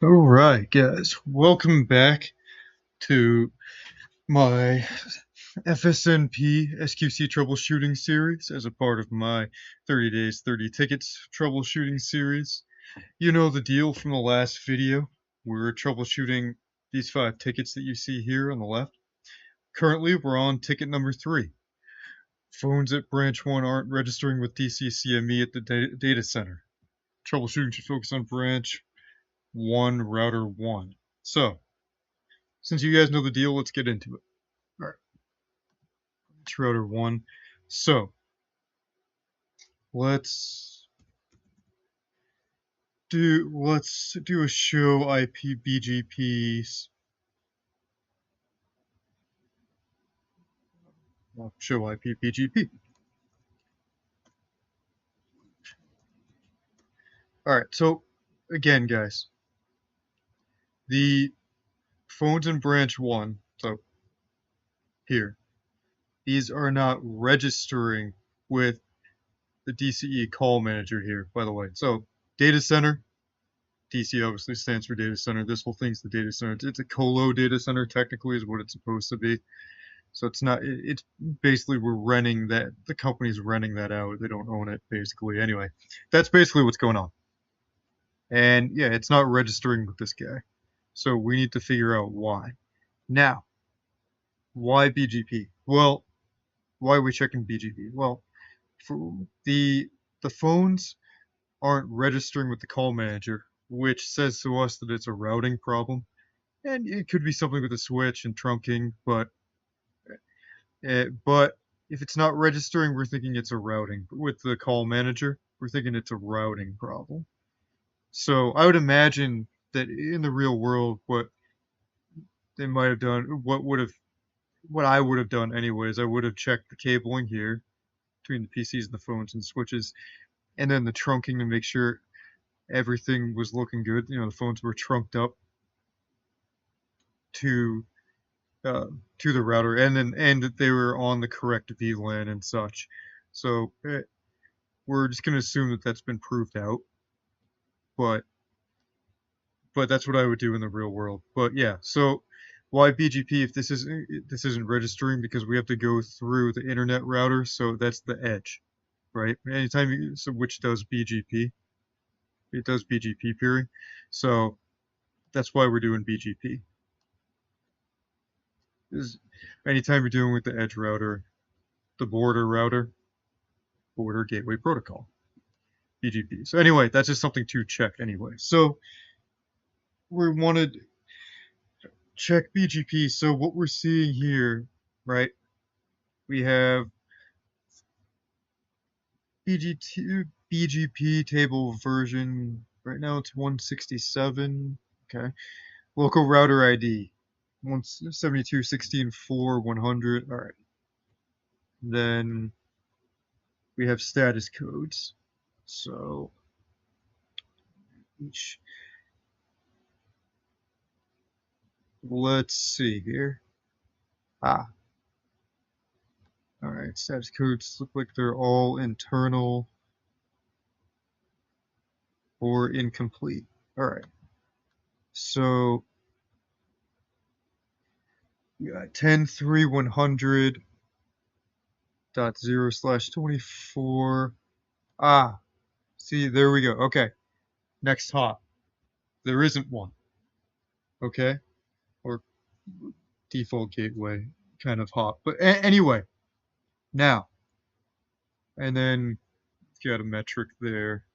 Alright, guys, welcome back to my FSNP SQC Troubleshooting series as a part of my 30 Days, 30 Tickets troubleshooting series. You know the deal from the last video. We're troubleshooting these 5 tickets that you see here on the left. Currently, we're on ticket number 3. Phones at branch 1 aren't registering with DCCME at the data center. Troubleshooting should focus on branch 1, router 1. So, since you guys know the deal, let's get into it. All right, it's router 1. So, let's do a show IP BGPs. Show IP BGP. All right, so again, guys, the phones in branch 1, so here, these are not registering with the DCE call manager here, by the way. So, data center, DC obviously stands for data center. This whole thing's the data center. It's a colo data center, technically, is what it's supposed to be. So it's not, it's basically we're renting that, the company's renting that out. They don't own it, basically. Anyway, that's basically what's going on. And yeah, it's not registering with this guy. So we need to figure out why. Now, why BGP? Well, why are we checking BGP? Well, for the phones aren't registering with the call manager, which says to us that it's a routing problem. And it could be something with the switch and trunking, but if it's not registering, we're thinking it's a routing. With the call manager, we're thinking it's a routing problem. So I would imagine that in the real world, what they might have done, what I would have done anyways, I would have checked the cabling here between the PCs and the phones and switches, and then the trunking to make sure everything was looking good. You know, the phones were trunked up to to the router, and that they were on the correct VLAN and such. So we're just going to assume that that's been proved out, but that's what I would do in the real world. But yeah, so why BGP if this isn't registering? Because we have to go through the internet router, so that's the edge, right? Anytime which does BGP, it does BGP peering, so that's why we're doing BGP. Is anytime you're dealing with the edge router, the border gateway protocol, BGP. So anyway, that's just something to check anyway. So we wanted check BGP. So what we're seeing here, right? We have BGP table version. Right now it's 167. Okay. Local router ID 172.16.4.100. All right. Then we have status codes. So each. Let's see here. All right, status codes look like they're all internal or incomplete. All right, so we got 10.3.100.0/24. See, there we go. Okay, next hop. There isn't one. Okay, or default gateway kind of hop. But anyway, now, and then you got a metric there.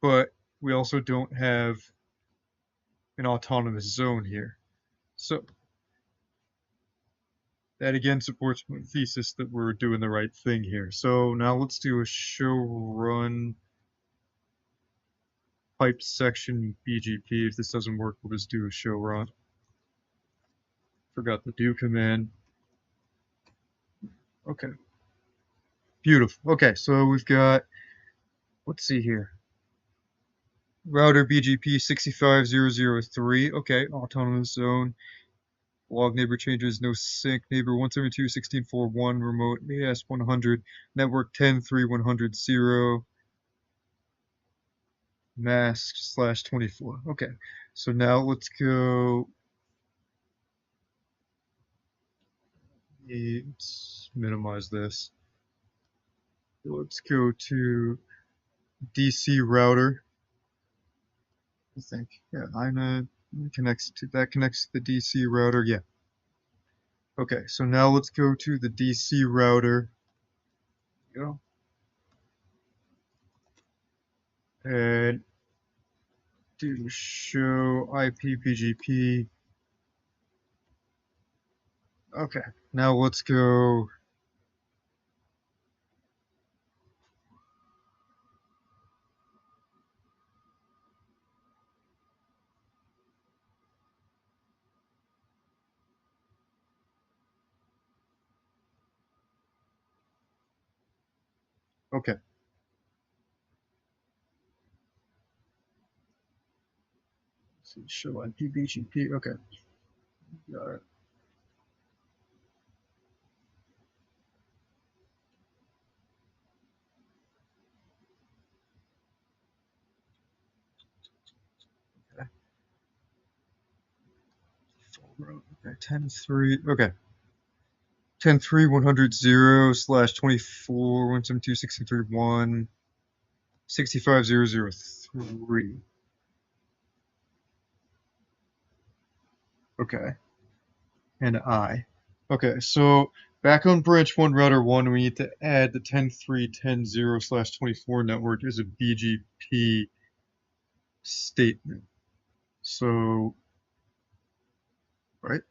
But we also don't have an autonomous zone here. So that again supports my thesis that we're doing the right thing here. So now let's do a show run pipe section BGP. If this doesn't work, we'll just do a show run. Forgot the do command. Okay. Beautiful. Okay, so we've got, let's see here. Router BGP 65003. Okay, autonomous zone. Log neighbor changes, no sync. Neighbor 172.16.4.1, remote AS 100, network 10.3.100.0. mask /24. Okay, so now let's go. Let's minimize this. Let's go to DC router. I think, yeah, INET connects to that. Connects to the DC router. Yeah. Okay, so now let's go to the DC router. Go. And do show IP BGP. Okay, now let's go. Okay. So show IP BGP. Okay. Got it. Okay. Okay. 10.3. Okay. 10.3.100/24 172.16.3.1 Okay. And I. Okay, so back on branch 1 router 1, we need to add the 10.3.10/24 network as a BGP statement. So, right?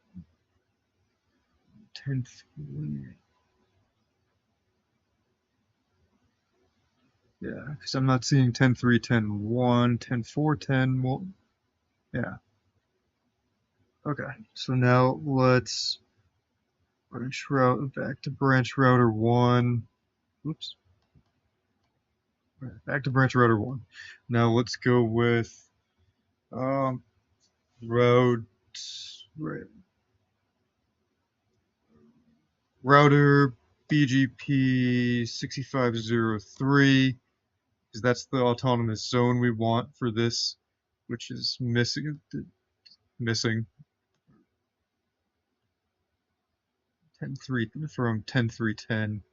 10.3. Yeah, because I'm not seeing 10.3.10.1, 10.4.10. Well, yeah. Okay, so now let's branch route back to branch router 1. Oops. Back to branch router 1. Now let's go with route router BGP 6503, because that's the autonomous zone we want for this, which is missing 10.3 from 10.3.10.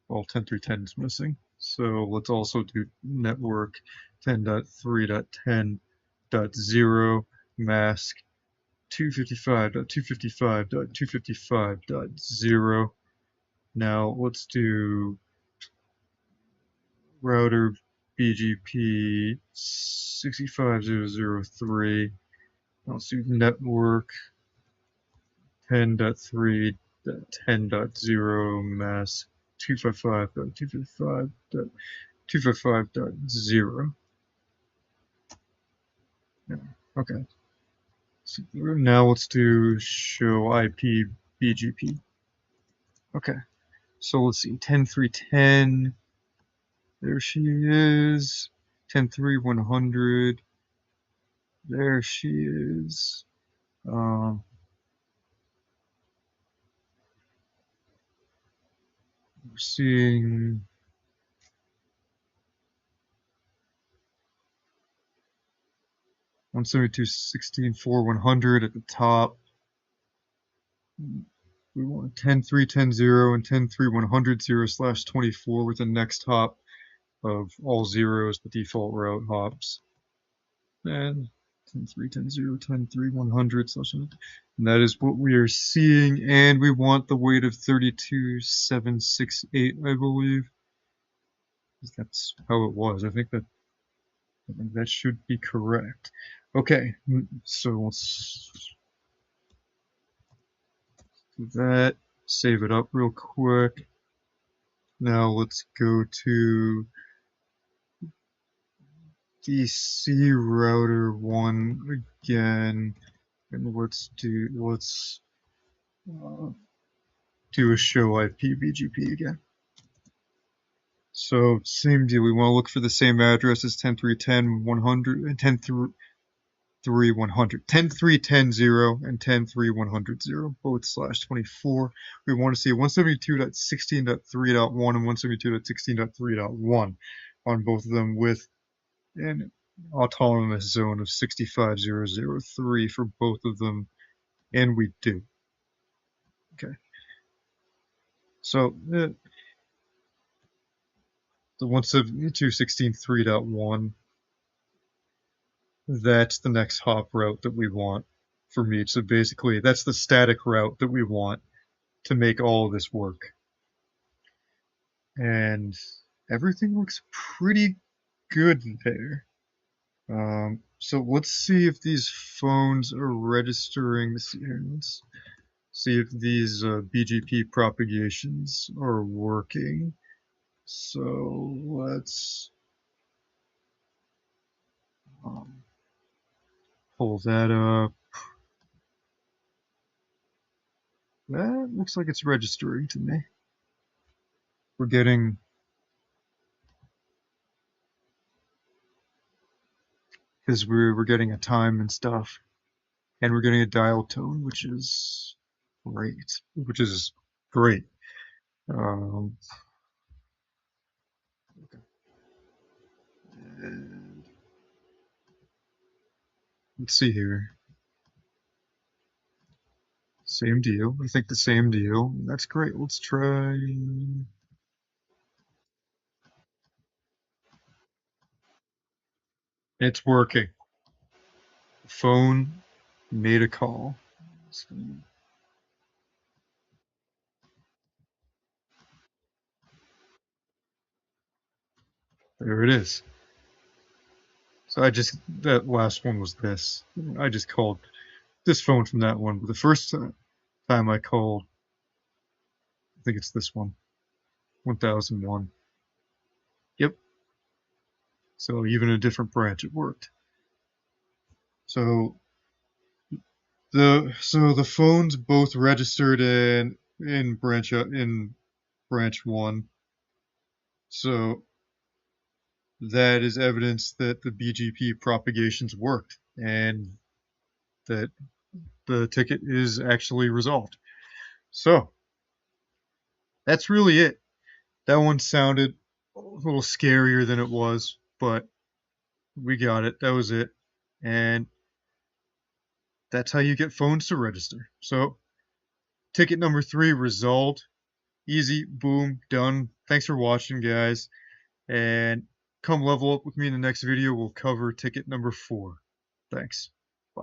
Well, 10.3.10 is missing. So let's also do network 10.3.10.0 mask 255.255.255.0. Now let's do router BGP 65003. Let's do network 10.3.10.0 mask 255.255.255.0. Yeah, okay. So now let's do show IP BGP. Okay. So let's see, 10.3.10. There she is. 10.3.100. There she is. We're seeing 172.16.4.100 at the top. We want 10.3.10.0 and 10.3.100/24 with the next hop of all zeros, the default route hops. And 10.3.10.0, 10.3.100/, and that is what we are seeing. And we want the weight of 32.768, I believe. That's how it was. I think that should be correct. Okay, so let's do that. Save it up real quick. Now let's go to DC router 1 again, and let's do a show IP BGP again. So same deal. We want to look for the same address as 10.3.10.100 and 10.3.100, 10.3.10.0 and 10.3.100.0, both /24. We want to see 172.16.3.1 and 172.16.3.1 on both of them with, and autonomous zone of 65003 for both of them, and we do. Okay. So the 172.16.3.1, that's the next hop route that we want for me. So basically, that's the static route that we want to make all of this work. And everything looks pretty good there. So let's see if these phones are registering. Let's see if these BGP propagations are working. So let's pull that up. That looks like it's registering to me. We're getting because we're getting a time and stuff, and we're getting a dial tone, which is great. Which is great. And let's see here. Same deal. I think the same deal. That's great. Let's try. It's working. The phone made a call. There it is. So that last one was this. I just called this phone from that one. But the first time I called, I think it's this one, 1001. Yep. So even a different branch, it worked. So the phones both registered in branch one. So that is evidence that the BGP propagations worked and that the ticket is actually resolved. So that's really it. That one sounded a little scarier than it was, but we got it. That was it. And that's how you get phones to register. So ticket number 3 resolved. Easy, boom, done. Thanks for watching, guys. And come level up with me in the next video. We'll cover ticket number 4. Thanks. Bye.